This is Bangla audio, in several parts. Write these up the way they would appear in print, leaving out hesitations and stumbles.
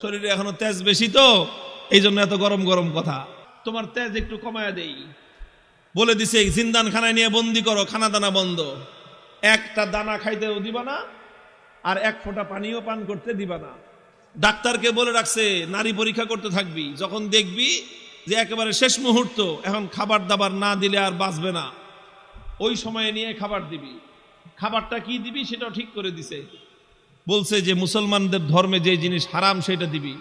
শরীরে এখনো তেজ বেশি তো এই জন্য এত গরম গরম কথা। তোমার তেজ একটু কমায়া দেই বলে দিছে, জিন্দান খানায় নিয়ে বন্দি করো, খানা দানা বন্ধ, একটা দানা খাইতেও দিবা না আর এক ফোঁটা পানিও পান করতে দিবা না। ডাক্তারকে বলে রাখছে নারী পরীক্ষা করতে থাকবি, যখন দেখবি যে একেবারে শেষ মুহূর্ত, এখন খাবার দাবার না দিলে আর বাঁচবে না, ওই সময়ে নিয়ে খাবার দিবি। খাবারটা কি দিবি সেটাও ঠিক করে দিছে, বলছে যে মুসলমানদের ধর্মে যে জিনিস হারাম সেটা দিবি,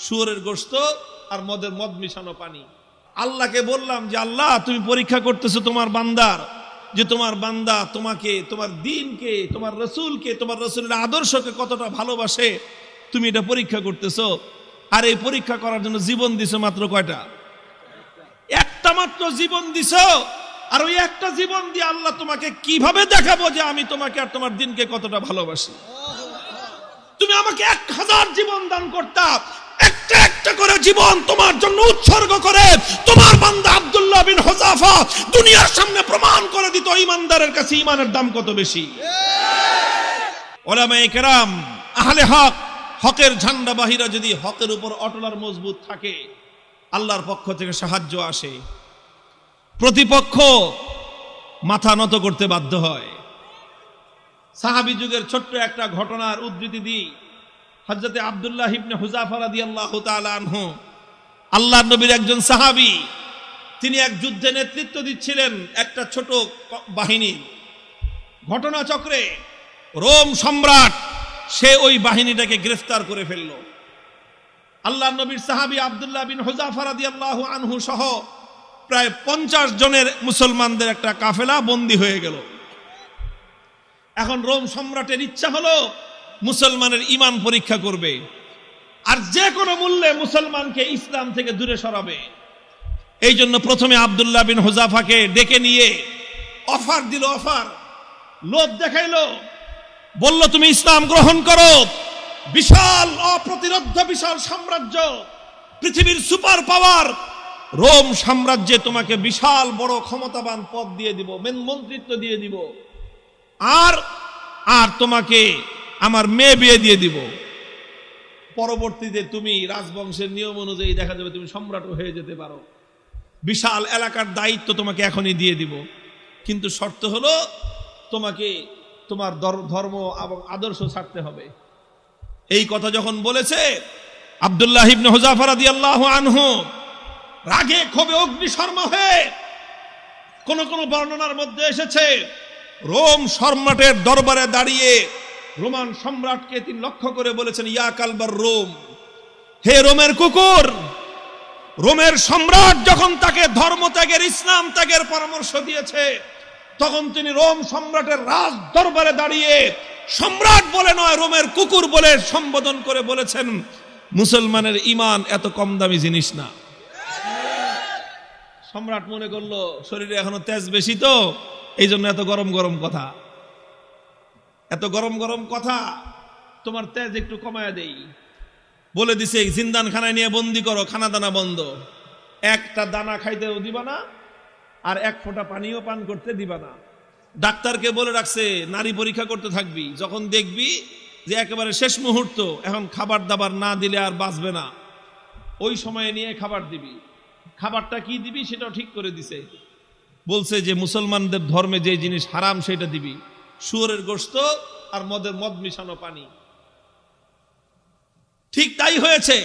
শুয়োরের গোশত আর মদ মিশানো পানি। আল্লাহকে বললাম যে আল্লাহ তুমি পরীক্ষা করতেছো তোমার বান্দার, যে তোমার বান্দা তোমাকে, তোমার দ্বীনকে, তোমার রসুলকে, তোমার রসুলের আদর্শকে কতটা ভালোবাসে তুমি এটা পরীক্ষা করতেছো। আর এই পরীক্ষা করার জন্য জীবন দিছো মাত্র কয়টা? একটা মাত্র জীবন দিছো। আর ওই একটা জীবন দিয়ে আল্লাহ তোমাকে কিভাবে দেখাবো যে আমি তোমাকে আর তোমার দ্বীনকে কতটা ভালোবাসি। তুমি আমাকে 1000 জীবন দান করতা, একটা একটা করে জীবন তোমার জন্য উৎসর্গ করে তোমার বান্দা আব্দুল্লাহ বিন হুযাফা দুনিয়ার সামনে প্রমাণ করে দিত ঈমানদারের কাছে ঈমানের দাম কত বেশি। উলামায়ে কেরাম, আহলে হক, হকের ঝান্ডাবাহীরা যদি হকের উপর অটল আর মজবুত থাকে, আল্লাহর পক্ষ থেকে সাহায্য আসে, প্রতিপক্ষ মাথা নত করতে বাধ্য হয়। সাহাবী যুগের ছোট্ট একটা ঘটনার উদ্ধৃতি দিই। হযরতে আব্দুল্লাহ ইবনে হুযাফা রাদিয়াল্লাহু তাআলা আনহু, আল্লাহর নবীর একজন সাহাবী, তিনি এক যুদ্ধে নেতৃত্ব দিচ্ছিলেন একটা ছোট বাহিনীর। ঘটনাচক্রে রোম সম্রাট সে ওই বাহিনীটাকে গ্রেফতার করে ফেলল। আল্লাহর নবীর সাহাবী আব্দুল্লাহ বিন হুযাফা রাদিয়াল্লাহু আনহু সহ প্রায় 50 জনের মুসলমানদের একটা কাফেলা বন্দী হয়ে গেল। এখন রোম সম্রাটের ইচ্ছা হলো মুসলমানের ঈমান পরীক্ষা করবে আর যে কোনো মূল্যে মুসলমানকে ইসলাম থেকে দূরে সরাবে। এই জন্য প্রথমে আব্দুল্লাহ বিন হুযাফাকে ডেকে নিয়ে অফার দিল, অফার, লোভ দেখাইলো, বলল তুমি ইসলাম গ্রহণ করো, বিশাল অপ্রতিরোধ্য বিশাল সাম্রাজ্য, পৃথিবীর সুপার পাওয়ার রোম সাম্রাজ্যে তোমাকে বিশাল বড় ক্ষমতাবান পদ দিয়ে দিব, মন্ত্রিত্ব দিয়ে দিব, আর আর তোমাকে আমার মেয়ে বিয়ে দিয়ে দিব। পরবর্তীতে তুমি রাজবংশের নিয়ম অনুযায়ী দেখা যাবে তুমি সম্রাটও হয়ে যেতে পারো, বিশাল এলাকার দায়িত্ব তোমাকে এখনই দিয়ে দিব, কিন্তু শর্ত হলো তোমাকে তোমার ধর্ম এবং আদর্শ ছাড়তে হবে। এই কথা যখন বলেছে, আব্দুল্লাহ ইবনে হুযাফা রাদিয়াল্লাহু আনহু রাগে ক্ষোভে অগ্নিশর্মা হয়ে, কোন কোন বর্ণনার মধ্যে এসেছে রোম সম্রাটের দরবারে দাঁড়িয়ে রোমান সম্রাটকে তিনি লক্ষ্য করে বলেছেন, ইয়া কালবার রোম, হে রোমের কুকুর। রোমের সম্রাট যখন তাকে ধর্ম ত্যাগের, ইসলাম ত্যাগের পরামর্শ দিয়েছে, তখন তিনি রোম সম্রাটের রাজ দরবারে দাঁড়িয়ে সম্রাট বলে নয়, রোমের কুকুর বলে সম্বোধন করে বলেছেন, মুসলমানের ঈমান এত কম দামি জিনিস না। সম্রাট মনে করলো শরীরে এখনো তেজ বেশি তো এই জন্য এত গরম গরম কথা। এত গরম গরম কথা, তোমার তেজ একটু কমায়া দেই বলে দিছে, জিন্দান খানায় নিয়ে বন্দি করো, খানা দানা বন্ধ, একটা দানা খাইতেও দিবা না আর এক ফোঁটা পানিও পান করতে দিবা না। ডাক্তারকে বলে রাখছে নারী পরীক্ষা করতে থাকবি, যখন দেখবি যে একেবারে শেষ মুহূর্ত, এখন খাবার দাবার না দিলে আর বাঁচবে না, ওই সময়ে নিয়ে খাবার দিবি। খাবারটা কি দিবি সেটাও ঠিক করে দিছে, বলছে যে মুসলমানদের ধর্মে যে জিনিস হারাম সেটা দিবি, শুয়োরের গোশত আর মদ মিশানো পানি। ঠিক তাই হয়েছে।